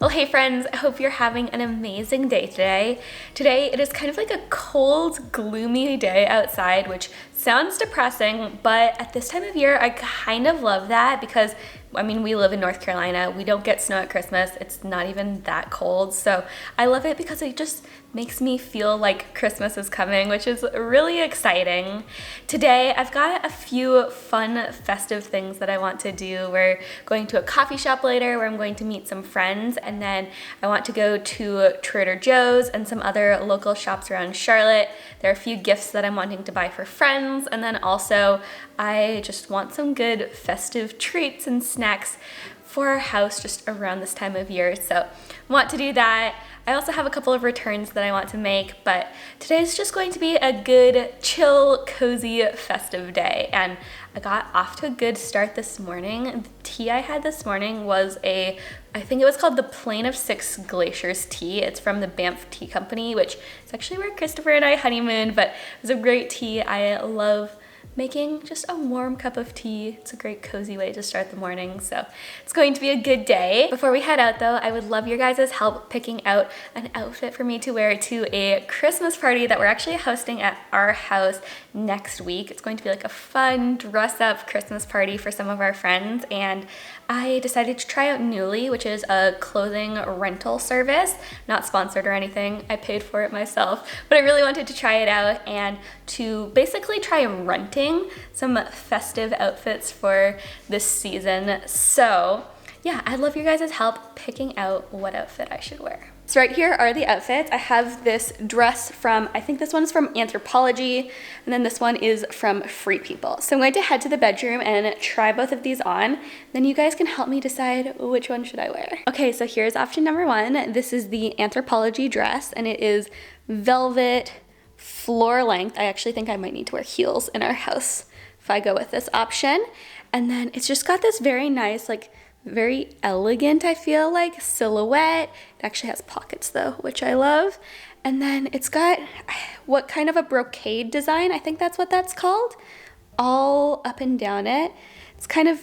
Well, hey friends, I hope you're having an amazing day today. Today it is kind of like a cold, gloomy day outside, which sounds depressing, but at this time of year, I kind of love that because we live in North Carolina. We don't get snow at Christmas. It's not even that cold. So I love it because it just makes me feel like Christmas is coming, which is really exciting. Today, I've got a few fun festive things that I want to do. We're going to a coffee shop later where I'm going to meet some friends, and then I want to go to Trader Joe's and some other local shops around Charlotte. There are a few gifts that I'm wanting to buy for friends, and then also I just want some good festive treats and snacks for our house just around this time of year. So I want to do that. I also have a couple of returns that I want to make, but today's just going to be a good, chill, cozy, festive day. And I got off to a good start this morning. The tea I had this morning was I think it was called the Plain of Six Glaciers tea. It's from the Banff Tea Company, which is actually where Christopher and I honeymooned, but it was a great tea. I love making just a warm cup of tea. It's a great cozy way to start the morning, so it's going to be a good day. Before we head out though, I would love your guys' help picking out an outfit for me to wear to a Christmas party that we're actually hosting at our house next week. It's going to be like a fun dress up Christmas party for some of our friends, and I decided to try out Nuuly, which is a clothing rental service. Not sponsored or anything, I paid for it myself, but I really wanted to try it out and to basically try renting some festive outfits for this season. So yeah, I'd love your guys' help picking out what outfit I should wear. So right here are the outfits. I have this dress from, I think this one's from Anthropologie, and then this one is from Free People. So I'm going to head to the bedroom and try both of these on. Then you guys can help me decide which one should I wear. Okay, so here's option number one. This is the Anthropologie dress, and it is velvet, floor length. I actually think I might need to wear heels in our house if I go with this option. And then it's just got this very nice, like very elegant, I feel like, silhouette. It actually has pockets though, which I love. And then it's got what kind of a brocade design, I think that's what that's called, all up and down it. It's kind of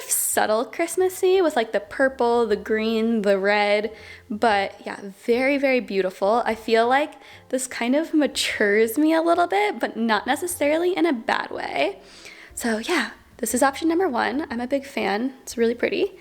subtle Christmassy with like the purple, the green, the red, but yeah, very, very beautiful. I feel like this kind of matures me a little bit, but not necessarily in a bad way. So yeah, this is option number one. I'm a big fan. It's really pretty.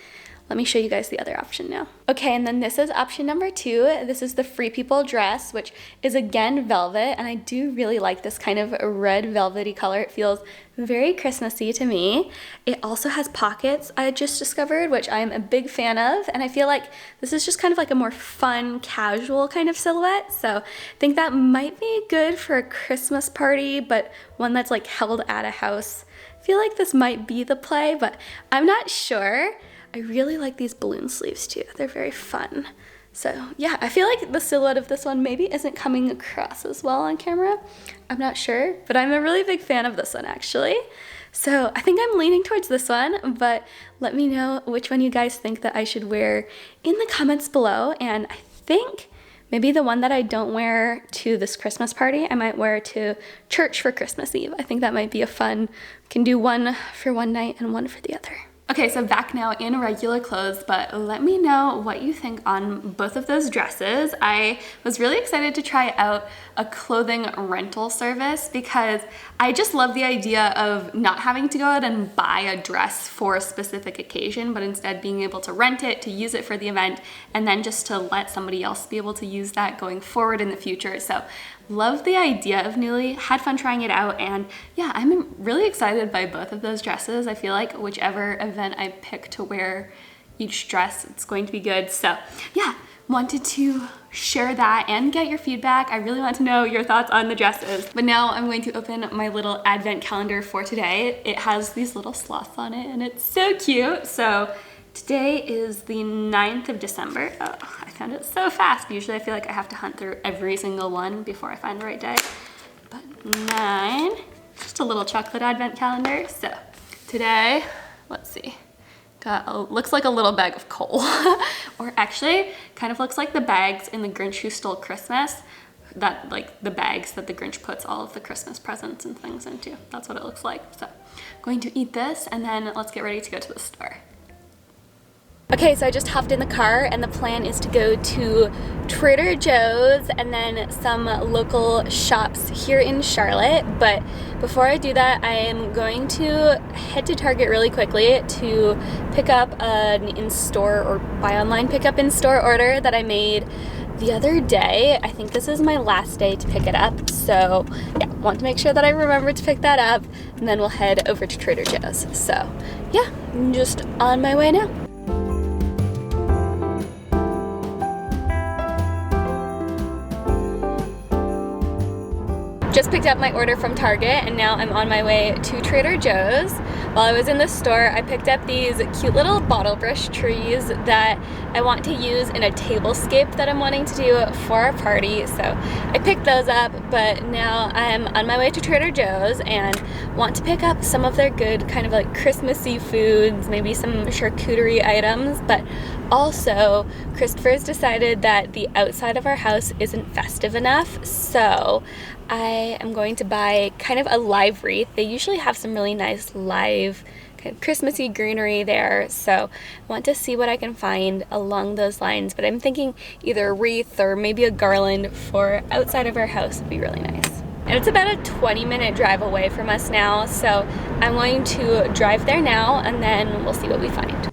Let me show you guys the other option now. Okay, and then this is option number two. This is the Free People dress, which is again velvet, and I do really like this kind of red velvety color. It feels very Christmassy to me. It also has pockets, I just discovered, which I'm a big fan of, and I feel like this is just kind of like a more fun, casual kind of silhouette, so I think that might be good for a Christmas party, but one that's like held at a house. I feel like this might be the play, but I'm not sure. I really like these balloon sleeves too. They're very fun. So yeah, I feel like the silhouette of this one maybe isn't coming across as well on camera. I'm not sure, but I'm a really big fan of this one actually. So I think I'm leaning towards this one, but let me know which one you guys think that I should wear in the comments below. And I think maybe the one that I don't wear to this Christmas party, I might wear to church for Christmas Eve. I think that might be a fun, we can do one for one night and one for the other. Okay, so back now in regular clothes, but let me know what you think on both of those dresses. I was really excited to try out a clothing rental service because I just love the idea of not having to go out and buy a dress for a specific occasion, but instead being able to rent it, to use it for the event, and then just to let somebody else be able to use that going forward in the future. So love the idea of Nuuly, had fun trying it out, and yeah, I'm really excited by both of those dresses. I feel like whichever event I pick to wear each dress, it's going to be good. So yeah, wanted to share that and get your feedback. I really want to know your thoughts on the dresses. But now I'm going to open my little advent calendar for today. It has these little sloths on it and it's so cute. So today is the 9th of December. Oh, I found it so fast. Usually I feel like I have to hunt through every single one before I find the right day. But 9, just a little chocolate advent calendar. So today, let's see, looks like a little bag of coal. Or actually, kind of looks like the bags in The Grinch Who Stole Christmas, that like the bags that the Grinch puts all of the Christmas presents and things into. That's what it looks like. So I'm going to eat this and then let's get ready to go to the store. Okay, so I just hopped in the car and the plan is to go to Trader Joe's and then some local shops here in Charlotte. But before I do that, I am going to head to Target really quickly to pick up an in-store or buy online pickup in-store order that I made the other day. I think this is my last day to pick it up, so yeah, want to make sure that I remember to pick that up, and then we'll head over to Trader Joe's. So yeah, I'm just on my way now. Just picked up my order from Target and now I'm on my way to Trader Joe's. While I was in the store, I picked up these cute little bottle brush trees that I want to use in a tablescape that I'm wanting to do for our party. So I picked those up, but now I'm on my way to Trader Joe's and want to pick up some of their good kind of like Christmassy foods, maybe some charcuterie items, but also Christopher's decided that the outside of our house isn't festive enough, so I am going to buy kind of a live wreath. They usually have some really nice live kind of Christmassy greenery there, so I want to see what I can find along those lines, but I'm thinking either a wreath or maybe a garland for outside of our house would be really nice. And it's about a 20-minute drive away from us now, so I'm going to drive there now and then we'll see what we find.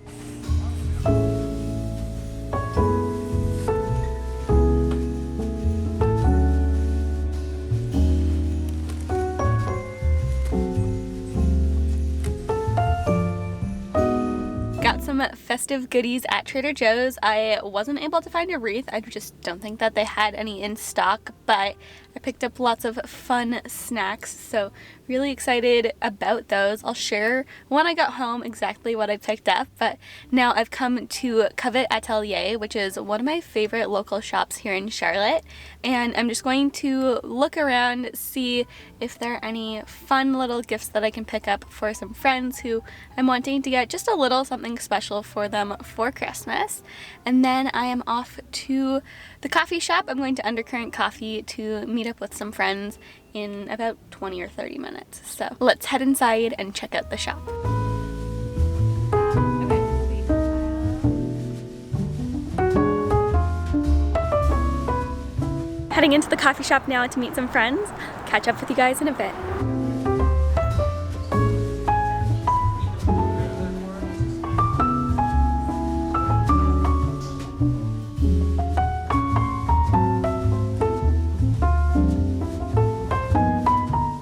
Got some festive goodies at Trader Joe's. I wasn't able to find a wreath. I just don't think that they had any in stock, but I picked up lots of fun snacks, so really excited about those. I'll share when I got home exactly what I picked up, but now I've come to Covet Atelier, which is one of my favorite local shops here in Charlotte, and I'm just going to look around, see if there are any fun little gifts that I can pick up for some friends who I'm wanting to get just a little something special for them for Christmas. And then I am off to the coffee shop. I'm going to Undercurrent Coffee to meet up with some friends in about 20 or 30 minutes. So let's head inside and check out the shop. Heading into the coffee shop now to meet some friends. Catch up with you guys in a bit.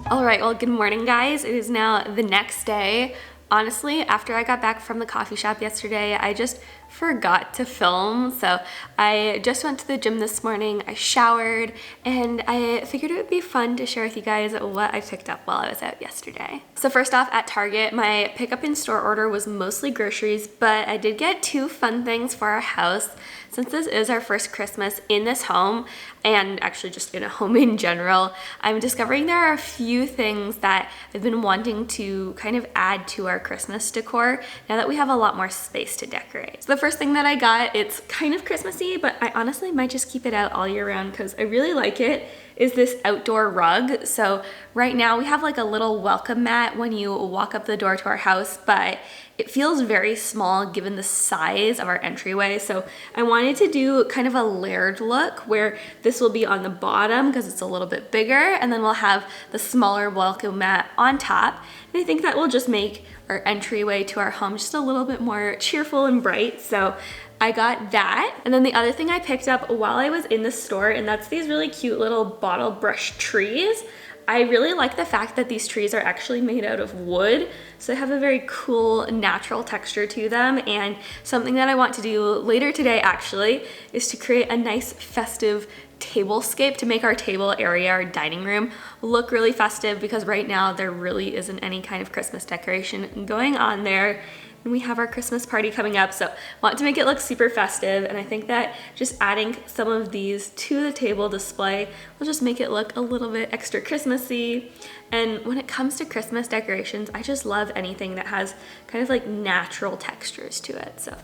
Alright, well, good morning, guys. It is now the next day. Honestly, after I got back from the coffee shop yesterday, I just forgot to film, so I just went to the gym this morning, I showered, and I figured it would be fun to share with you guys what I picked up while I was out yesterday. So first off, at Target, my pickup in store order was mostly groceries, but I did get two fun things for our house. Since this is our first Christmas in this home, and actually just in a home in general, I'm discovering there are a few things that I've been wanting to kind of add to our Christmas decor now that we have a lot more space to decorate. So the first thing that I got, it's kind of Christmassy, but I honestly might just keep it out all year round because I really like it, is this outdoor rug. So right now we have like a little welcome mat when you walk up the door to our house, but it feels very small given the size of our entryway. So I wanted to do kind of a layered look where this will be on the bottom because it's a little bit bigger, and then we'll have the smaller welcome mat on top. And I think that will just make our entryway to our home just a little bit more cheerful and bright. So I got that. And then the other thing I picked up while I was in the store, and that's these really cute little bottle brush trees. I really like the fact that these trees are actually made out of wood, so they have a very cool natural texture to them, and something that I want to do later today actually is to create a nice festive tablescape to make our table area, our dining room, look really festive, because right now there really isn't any kind of Christmas decoration going on there. And we have our Christmas party coming up, so I want to make it look super festive, and I think that just adding some of these to the table display will just make it look a little bit extra Christmassy. And when it comes to Christmas decorations, I just love anything that has kind of like natural textures to it. So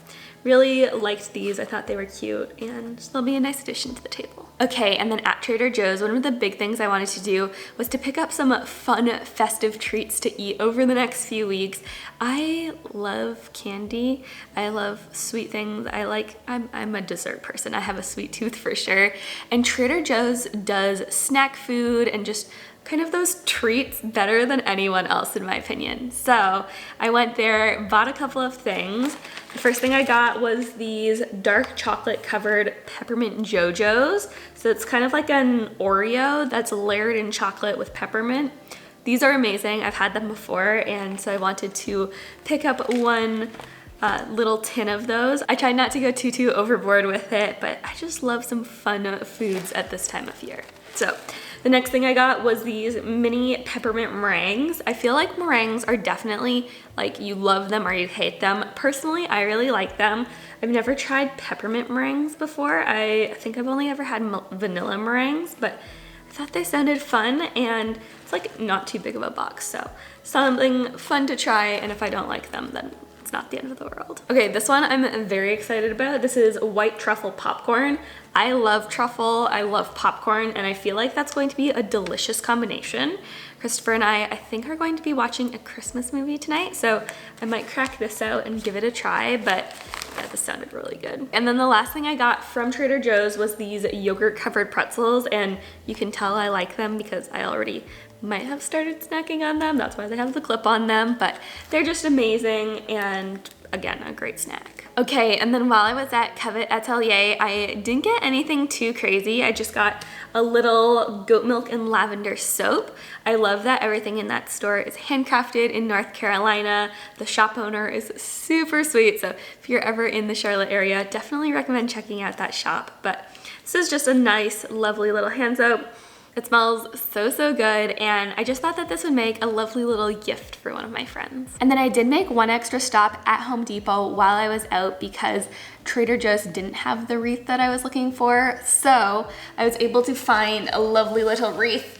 really liked these. I thought they were cute, and they'll be a nice addition to the table. Okay, and then at Trader Joe's, one of the big things I wanted to do was to pick up some fun festive treats to eat over the next few weeks. I love love candy. I love sweet things. I'm a dessert person. I have a sweet tooth for sure. And Trader Joe's does snack food and just kind of those treats better than anyone else in my opinion. So I went there, bought a couple of things. The first thing I got was these dark chocolate covered peppermint Jojos. So it's kind of like an Oreo that's layered in chocolate with peppermint. These are amazing. I've had them before, and so I wanted to pick up one little tin of those. I tried not to go too overboard with it, but I just love some fun foods at this time of year. So the next thing I got was these mini peppermint meringues. I feel like meringues are definitely like you love them or you hate them. Personally, I really like them. I've never tried peppermint meringues before. I think I've only ever had vanilla meringues, but I thought they sounded fun, and it's like not too big of a box, so something fun to try, and if I don't like them, then it's not the end of the world. Okay, this one I'm very excited about. This is white truffle popcorn. I love truffle, I love popcorn, and I feel like that's going to be a delicious combination. Christopher and I think are going to be watching a Christmas movie tonight, so I might crack this out and give it a try, but yeah, this sounded really good. And then the last thing I got from Trader Joe's was these yogurt covered pretzels, and you can tell I like them because I already might have started snacking on them. That's why they have the clip on them, but they're just amazing and again, a great snack. Okay, and then while I was at Covet Atelier, I didn't get anything too crazy. I just got a little goat milk and lavender soap. I love that everything in that store is handcrafted in North Carolina. The shop owner is super sweet, so if you're ever in the Charlotte area, definitely recommend checking out that shop. But this is just a nice, lovely little hand soap. It smells so good, and I just thought that this would make a lovely little gift for one of my friends. And then I did make one extra stop at Home Depot while I was out because Trader Joe's didn't have the wreath that I was looking for, so I was able to find a lovely little wreath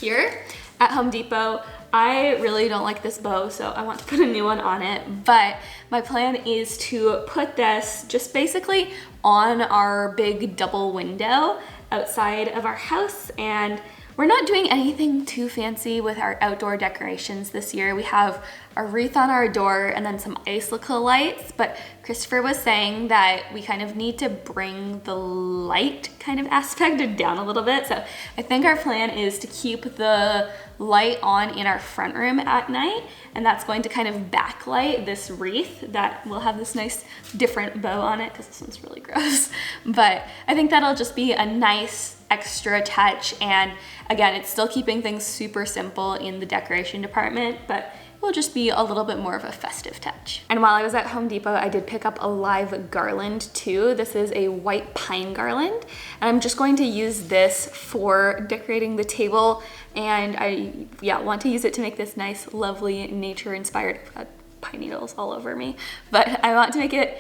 here at Home Depot. I really don't like this bow, so I want to put a new one on it, but my plan is to put this just basically on our big double window outside of our house, and we're not doing anything too fancy with our outdoor decorations this year. We have a wreath on our door and then some icicle lights, but Christopher was saying that we kind of need to bring the light kind of aspect down a little bit. So I think our plan is to keep the light on in our front room at night, and that's going to kind of backlight this wreath that will have this nice different bow on it because this one's really gross. But I think that'll just be a nice extra touch, and again, it's still keeping things super simple in the decoration department, but will just be a little bit more of a festive touch. And while I was at Home Depot, I did pick up a live garland too. This is a white pine garland, and I'm just going to use this for decorating the table, and I want to use it to make this nice, lovely, nature-inspired pine needles all over me, but I want to make it,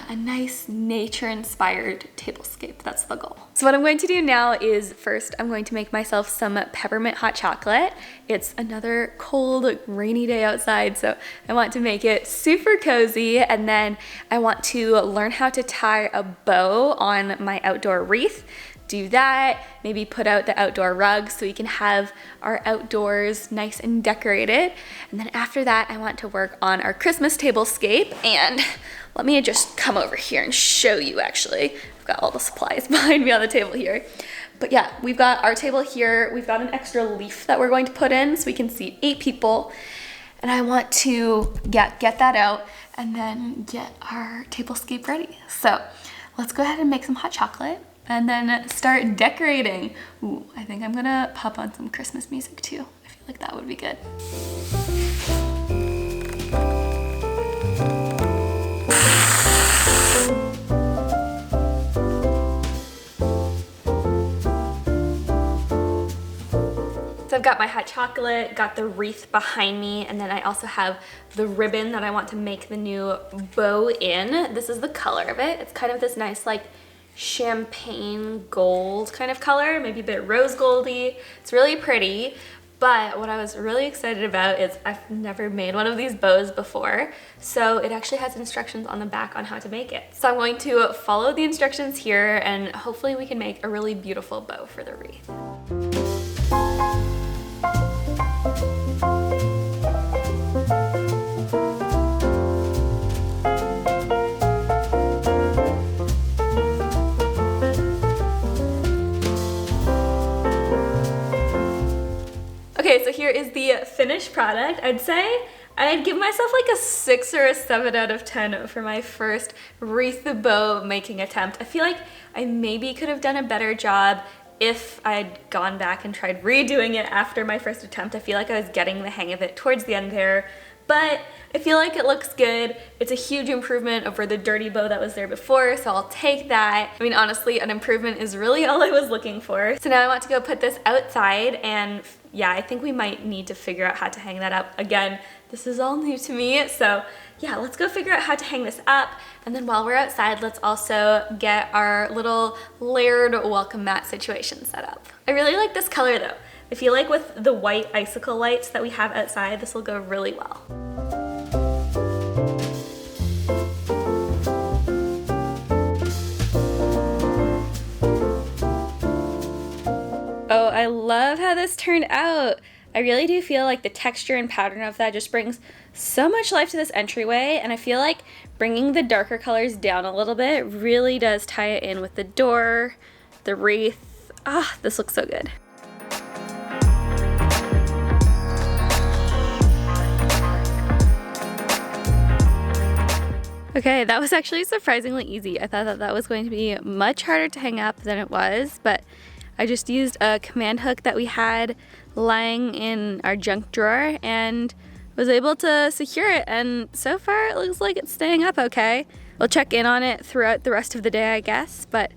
a nice nature-inspired tablescape. That's the goal. So what I'm going to do now is first I'm going to make myself some peppermint hot chocolate. It's another cold, rainy day outside, so I want to make it super cozy, and then I want to learn how to tie a bow on my outdoor wreath. Do that, maybe put out the outdoor rug so we can have our outdoors nice and decorated. And then after that, I want to work on our Christmas tablescape, and let me just come over here and show you actually. I've got all the supplies behind me on the table here. But yeah, we've got our table here. We've got an extra leaf that we're going to put in so we can seat 8 people. And I want to get that out and then get our tablescape ready. So let's go ahead and make some hot chocolate and then start decorating. Ooh, I think I'm gonna pop on some Christmas music too. I feel like that would be good. So I've got my hot chocolate, got the wreath behind me, and then I also have the ribbon that I want to make the new bow in. This is the color of it. It's kind of this nice like champagne gold kind of color, maybe a bit rose goldy. It's really pretty, but what I was really excited about is I've never made one of these bows before, so it actually has instructions on the back on how to make it. So I'm going to follow the instructions here, and hopefully we can make a really beautiful bow for the wreath. the finished product, I'd say I'd give myself like a 6 or a 7 out of 10 for my first wreath bow making attempt. I feel like I maybe could have done a better job if I'd gone back and tried redoing it after my first attempt. I feel like I was getting the hang of it towards the end there, but I feel like it looks good. It's a huge improvement over the dirty bow that was there before, so I'll take that. I mean, honestly, an improvement is really all I was looking for. So now I want to go put this outside, and yeah, I think we might need to figure out how to hang that up. Again, this is all new to me, so yeah, let's go figure out how to hang this up. And then while we're outside, let's also get our little layered welcome mat situation set up. I really like this color though. I feel like with the white icicle lights that we have outside, this will go really well. Oh, I love how this turned out. I really do feel like the texture and pattern of that just brings so much life to this entryway, and I feel like bringing the darker colors down a little bit really does tie it in with the door, the wreath. Ah, this looks so good. Okay, that was actually surprisingly easy. I thought that was going to be much harder to hang up than it was, but I just used a command hook that we had lying in our junk drawer and was able to secure it, and so far it looks like it's staying up okay. We'll check in on it throughout the rest of the day, I guess, but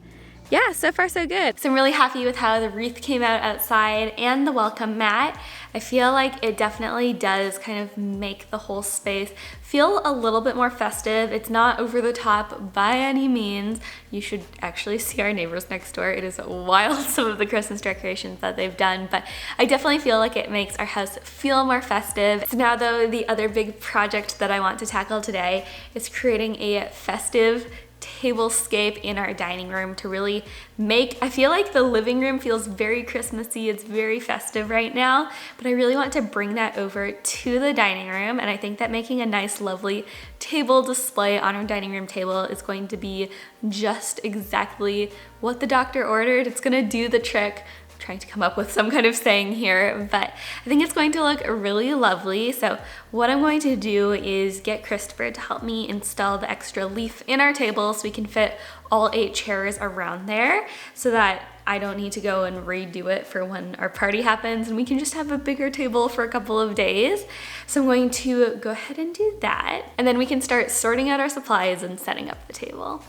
yeah, so far so good. So I'm really happy with how the wreath came out outside and the welcome mat. I feel like it definitely does kind of make the whole space feel a little bit more festive. It's not over the top by any means. You should actually see our neighbors next door. It is wild, some of the Christmas decorations that they've done, but I definitely feel like it makes our house feel more festive. So now though, the other big project that I want to tackle today is creating a festive tablescape in our dining room to really make, I feel like the living room feels very Christmassy, it's very festive right now, but I really want to bring that over to the dining room, and I think that making a nice lovely table display on our dining room table is going to be just exactly what the doctor ordered. It's gonna do the trick. Trying to come up with some kind of saying here, but I think it's going to look really lovely. So what I'm going to do is get Christopher to help me install the extra leaf in our table so we can fit all 8 chairs around there, so that I don't need to go and redo it for when our party happens, and we can just have a bigger table for a couple of days. So I'm going to go ahead and do that, and then we can start sorting out our supplies and setting up the table.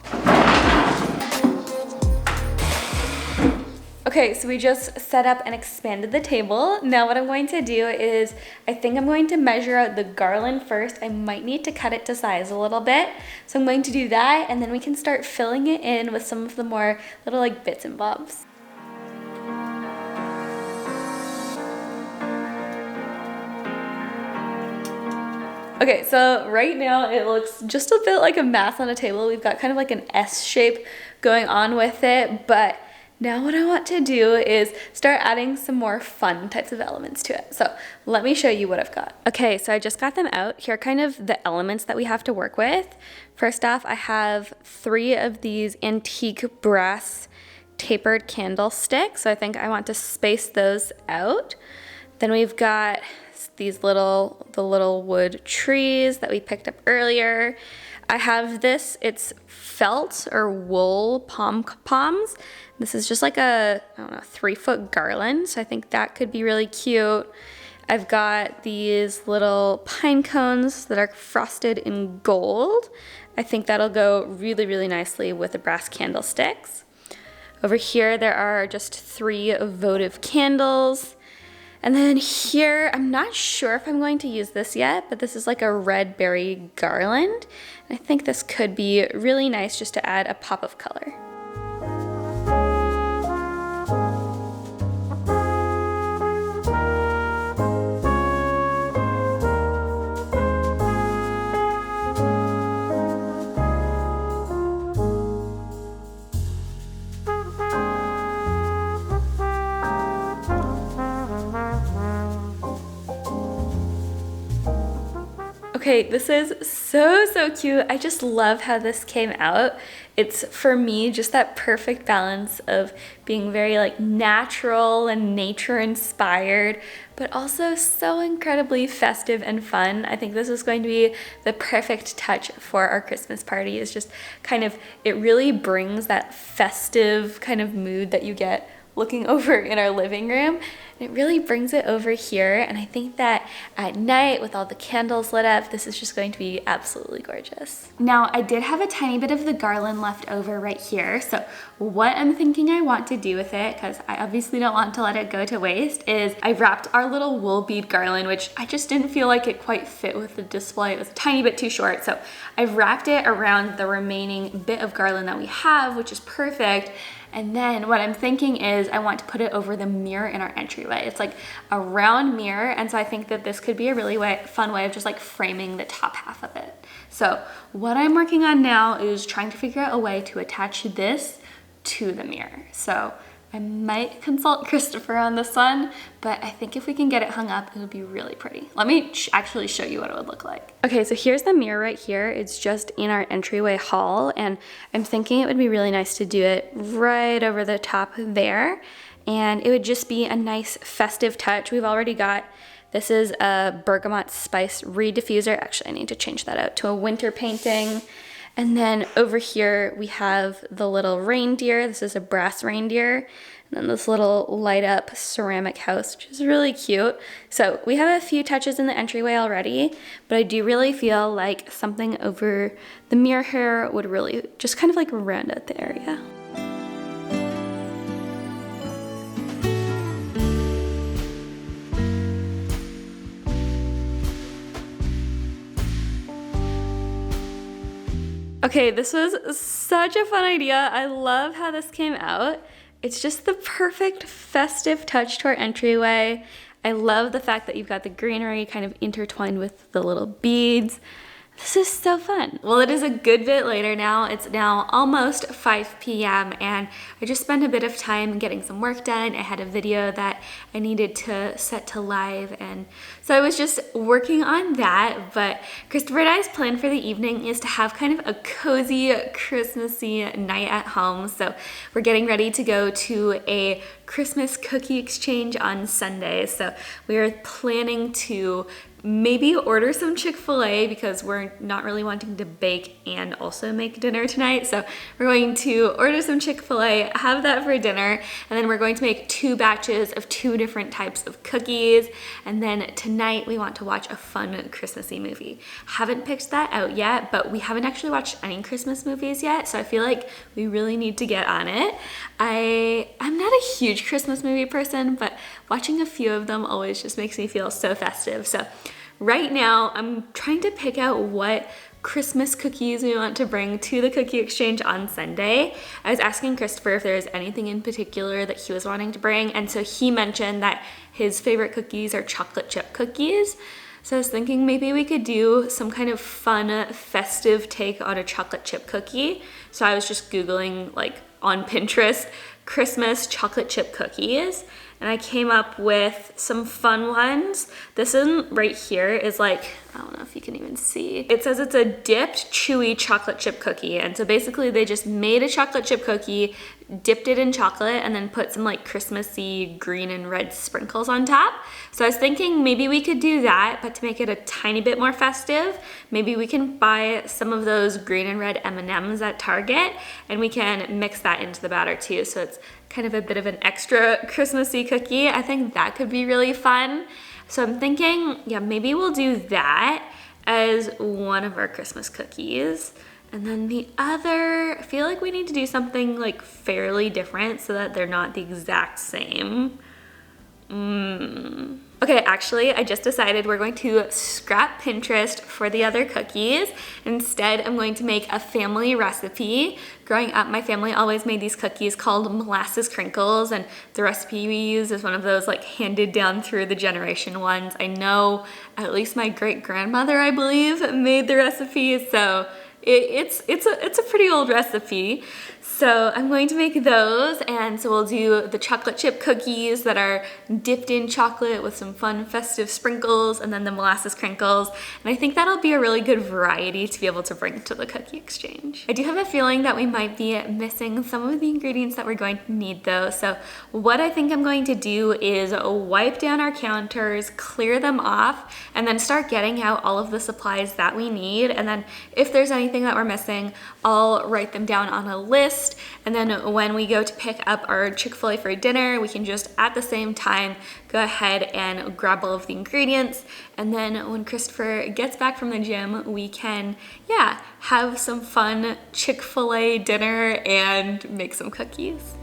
Okay, so we just set up and expanded the table. Now what I'm going to do is, I think I'm going to measure out the garland first. I might need to cut it to size a little bit. So I'm going to do that, and then we can start filling it in with some of the more little like bits and bobs. Okay, so right now it looks just a bit like a math on a table. We've got kind of like an S shape going on with it, but now what I want to do is start adding some more fun types of elements to it. So let me show you what I've got. Okay, so I just got them out. Here are kind of the elements that we have to work with. First off, I have 3 of these antique brass tapered candlesticks. So I think I want to space those out. Then we've got these the little wood trees that we picked up earlier. I have this, it's felt or wool pom-poms. This is just like a, I don't know, 3-foot garland, so I think that could be really cute. I've got these little pine cones that are frosted in gold. I think that'll go really, really nicely with the brass candlesticks. Over here, there are just 3 votive candles. And then here, I'm not sure if I'm going to use this yet, but this is like a red berry garland. And I think this could be really nice just to add a pop of color. Okay, this is so cute. I just love how this came out. It's, for me, just that perfect balance of being very like natural and nature inspired, but also so incredibly festive and fun. I think this is going to be the perfect touch for our Christmas party. It's just kind of, it really brings that festive kind of mood that you get looking over in our living room. And it really brings it over here. And I think that at night with all the candles lit up, this is just going to be absolutely gorgeous. Now, I did have a tiny bit of the garland left over right here. So what I'm thinking I want to do with it, because I obviously don't want to let it go to waste, is I wrapped our little wool bead garland, which I just didn't feel like it quite fit with the display. It was a tiny bit too short. So I've wrapped it around the remaining bit of garland that we have, which is perfect. And then what I'm thinking is I want to put it over the mirror in our entryway. It's like a round mirror, and so I think that this could be a really fun way of just like framing the top half of it. So what I'm working on now is trying to figure out a way to attach this to the mirror. So I might consult Christopher on this one, but I think if we can get it hung up, it would be really pretty. Let me actually show you what it would look like. Okay, so here's the mirror right here. It's just in our entryway hall, and I'm thinking it would be really nice to do it right over the top there, and it would just be a nice festive touch. We've already got, this is a bergamot spice reed diffuser. Actually, I need to change that out to a winter painting. And then over here, we have the little reindeer. This is a brass reindeer. And then this little light up ceramic house, which is really cute. So we have a few touches in the entryway already, but I do really feel like something over the mirror here would really just kind of like round out the area. Okay, this was such a fun idea. I love how this came out. It's just the perfect festive touch to our entryway. I love the fact that you've got the greenery kind of intertwined with the little beads. This is so fun. Well, it is a good bit later now. It's now almost 5 p.m. and I just spent a bit of time getting some work done. I had a video that I needed to set to live, and so I was just working on that. But Christopher and I's plan for the evening is to have kind of a cozy, Christmassy night at home. So we're getting ready to go to a Christmas cookie exchange on Sunday. So we are planning to maybe order some Chick-fil-A because we're not really wanting to bake and also make dinner tonight. So we're going to order some Chick-fil-A, have that for dinner, and then we're going to make 2 batches of 2 different types of cookies. And then tonight we want to watch a fun Christmassy movie. Haven't picked that out yet, but we haven't actually watched any Christmas movies yet, so I feel like we really need to get on it. I'm not a huge Christmas movie person, but watching a few of them always just makes me feel so festive. So right now I'm trying to pick out what Christmas cookies we want to bring to the cookie exchange on Sunday. I was asking Christopher if there was anything in particular that he was wanting to bring, and so he mentioned that his favorite cookies are chocolate chip cookies. So I was thinking maybe we could do some kind of fun, festive take on a chocolate chip cookie. So I was just Googling, like on Pinterest, Christmas chocolate chip cookies, and I came up with some fun ones. This one right here is like, I don't know if you can even see. It says it's a dipped, chewy chocolate chip cookie. And so basically they just made a chocolate chip cookie, dipped it in chocolate, and then put some like Christmassy green and red sprinkles on top. So I was thinking maybe we could do that, but to make it a tiny bit more festive, maybe we can buy some of those green and red M&Ms at Target, and we can mix that into the batter too. So it's kind of a bit of an extra Christmassy cookie. I think that could be really fun. So I'm thinking, yeah, maybe we'll do that as one of our Christmas cookies. And then the other, I feel like we need to do something like fairly different so that they're not the exact same. Okay, actually, I just decided we're going to scrap Pinterest for the other cookies. Instead, I'm going to make a family recipe. Growing up, my family always made these cookies called molasses crinkles, and the recipe we use is one of those like handed down through the generation ones. I know at least my great grandmother, I believe, made the recipe, so it's a pretty old recipe. So I'm going to make those, and so we'll do the chocolate chip cookies that are dipped in chocolate with some fun festive sprinkles, and then the molasses crinkles. And I think that'll be a really good variety to be able to bring to the cookie exchange. I do have a feeling that we might be missing some of the ingredients that we're going to need though. So what I think I'm going to do is wipe down our counters, clear them off, and then start getting out all of the supplies that we need. And then if there's anything that we're missing, I'll write them down on a list. And then when we go to pick up our Chick-fil-A for dinner, we can just at the same time go ahead and grab all of the ingredients. And then when Christopher gets back from the gym, we can, yeah, have some fun Chick-fil-A dinner and make some cookies.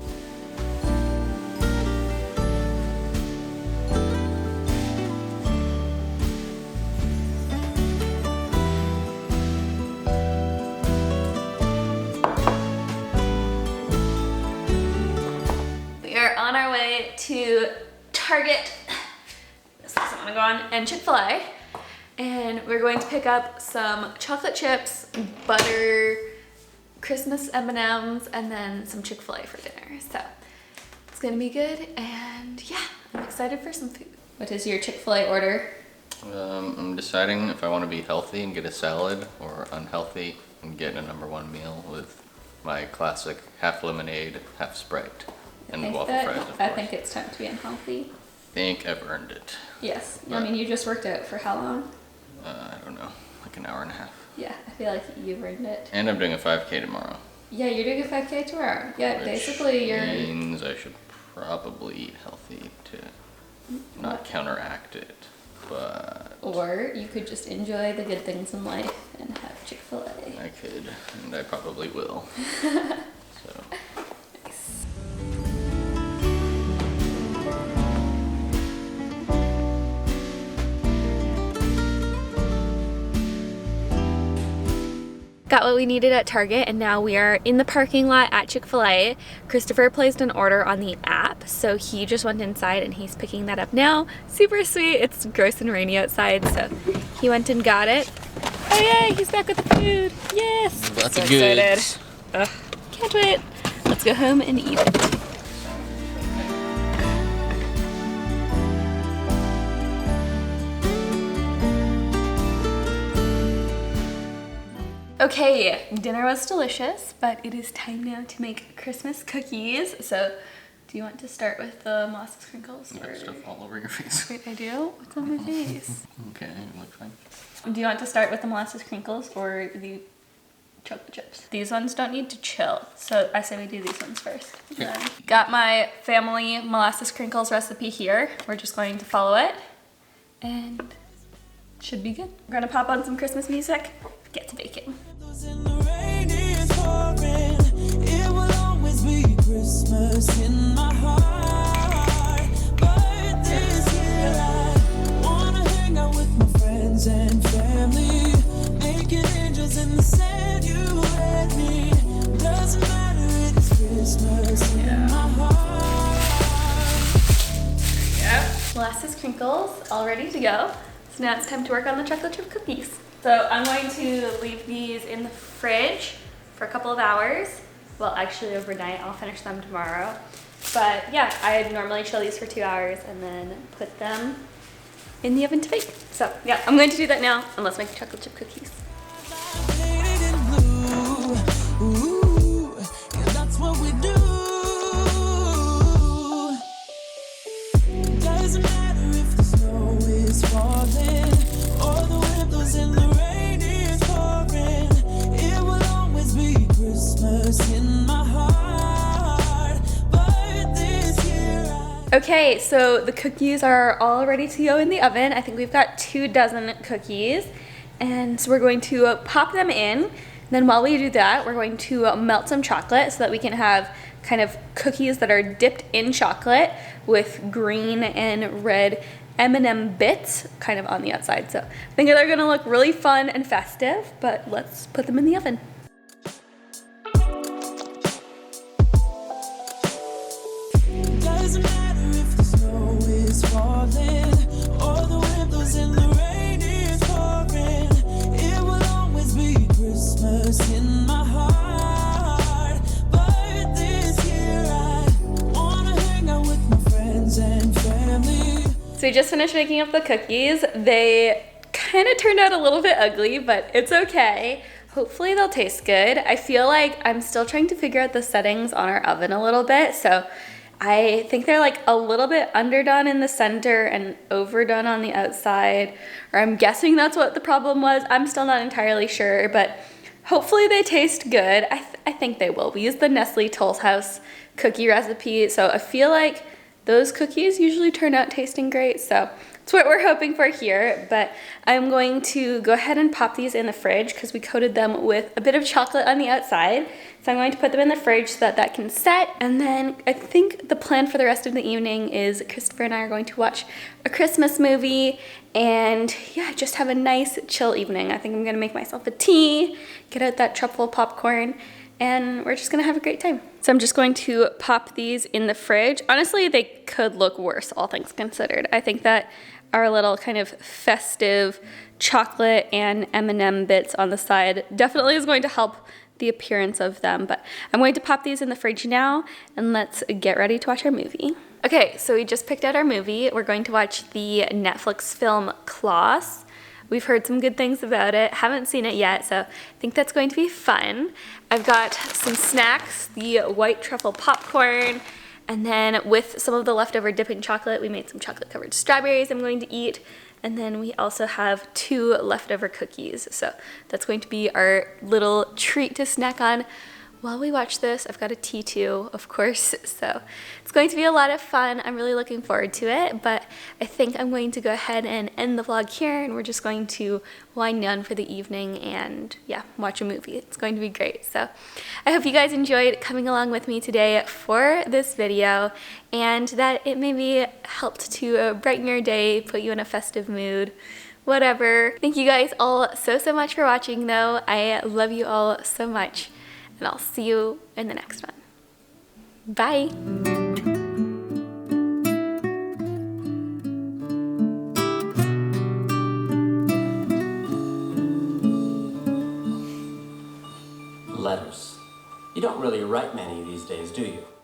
On our way to Target, this is what I'm gonna go on, and Chick-fil-A, and we're going to pick up some chocolate chips, butter, Christmas M&Ms, and then some Chick-fil-A for dinner. So it's gonna be good, and yeah, I'm excited for some food. What is your Chick-fil-A order? I'm deciding if I want to be healthy and get a salad, or unhealthy and get a #1 meal with my classic half lemonade, half Sprite. And waffle fries, of course. I think it's time to be unhealthy. I think I've earned it. Yes. I mean, you just worked out for how long? I don't know, like an hour and a half. Yeah, I feel like you've earned it. And I'm doing a 5K tomorrow. Yeah, you're doing a 5K tomorrow. Yeah, basically you're... Which means I should probably eat healthy to not counteract it, but... Or you could just enjoy the good things in life and have Chick-fil-A. I could, and I probably will. So... Got what we needed at Target, and now we are in the parking lot at Chick-fil-A. Christopher placed an order on the app, so he just went inside and he's picking that up now. Super sweet. It's gross and rainy outside, so he went and got it. Oh yay, he's back with the food. Yes. Lots of good. Excited. Ugh, can't wait. Let's go home and eat it. Okay, dinner was delicious, but it is time now to make Christmas cookies. So, do you want to start with the molasses crinkles? You got stuff all over your face. Wait, I do? What's on my face? Okay, you look fine. Do you want to start with the molasses crinkles or the chocolate chips? These ones don't need to chill, so I say we do these ones first. Okay. Got my family molasses crinkles recipe here. We're just going to follow it, and it should be good. We're gonna pop on some Christmas music, get to baking. It will always be Christmas in my heart. But this year I wanna hang out with my friends and family, making angels in the sand. You and me, doesn't matter, it's Christmas in my heart. Yep. Molasses crinkles all ready to go. So now it's time to work on the chocolate chip cookies. So I'm going to leave these in the fridge for a couple of hours. Well, actually overnight. I'll finish them tomorrow. But yeah, I normally chill these for 2 hours and then put them in the oven to bake. So yeah, I'm going to do that now, and let's make chocolate chip cookies. Ooh, yeah, that's what we do. Doesn't matter if the snow is falling or the wind blows in the rain is pouring. It will always be Christmas in my heart. But this year Okay, so the cookies are all ready to go in the oven. I think we've got 2 dozen cookies. And so we're going to pop them in. Then while we do that, we're going to melt some chocolate so that we can have kind of cookies that are dipped in chocolate with green and red M&M bits kind of on the outside. So I think they're gonna look really fun and festive, but let's put them in the oven. doesn't matter if the snow is falling or the wind blows in the rain is pouring. It will always be Christmas my heart. But this year I wanna hang out with my friends and family. So we just finished making up the cookies. They kind of turned out a little bit ugly, but it's okay. Hopefully they'll taste good. I feel like I'm still trying to figure out the settings on our oven a little bit, so I think they're like a little bit underdone in the center and overdone on the outside, or I'm guessing that's what the problem was. I'm still not entirely sure, but hopefully they taste good. I think they will. We used the Nestle Toll House cookie recipe, so I feel like those cookies usually turn out tasting great, so that's what we're hoping for here. But I'm going to go ahead and pop these in the fridge because we coated them with a bit of chocolate on the outside. So I'm going to put them in the fridge so that that can set. And then I think the plan for the rest of the evening is Christopher and I are going to watch a Christmas movie and yeah, just have a nice chill evening. I think I'm gonna make myself a tea, get out that truffle popcorn, and we're just gonna have a great time. So I'm just going to pop these in the fridge. Honestly, they could look worse, all things considered. I think that our little kind of festive chocolate and M&M bits on the side definitely is going to help the appearance of them. But I'm going to pop these in the fridge now and let's get ready to watch our movie. Okay, so we just picked out our movie. We're going to watch the Netflix film Klaus. We've heard some good things about it. Haven't seen it yet, so I think that's going to be fun. I've got some snacks, the white truffle popcorn, and then with some of the leftover dipping chocolate, we made some chocolate-covered strawberries I'm going to eat. And then we also have 2 leftover cookies. So that's going to be our little treat to snack on while we watch this. I've got a tea too, of course. So it's going to be a lot of fun. I'm really looking forward to it. But I think I'm going to go ahead and end the vlog here. And we're just going to wind down for the evening and yeah, watch a movie. It's going to be great. So I hope you guys enjoyed coming along with me today for this video and that it maybe helped to brighten your day, put you in a festive mood, whatever. Thank you guys all so much for watching though. I love you all so much. And I'll see you in the next one. Bye. Letters. You don't really write many these days, do you?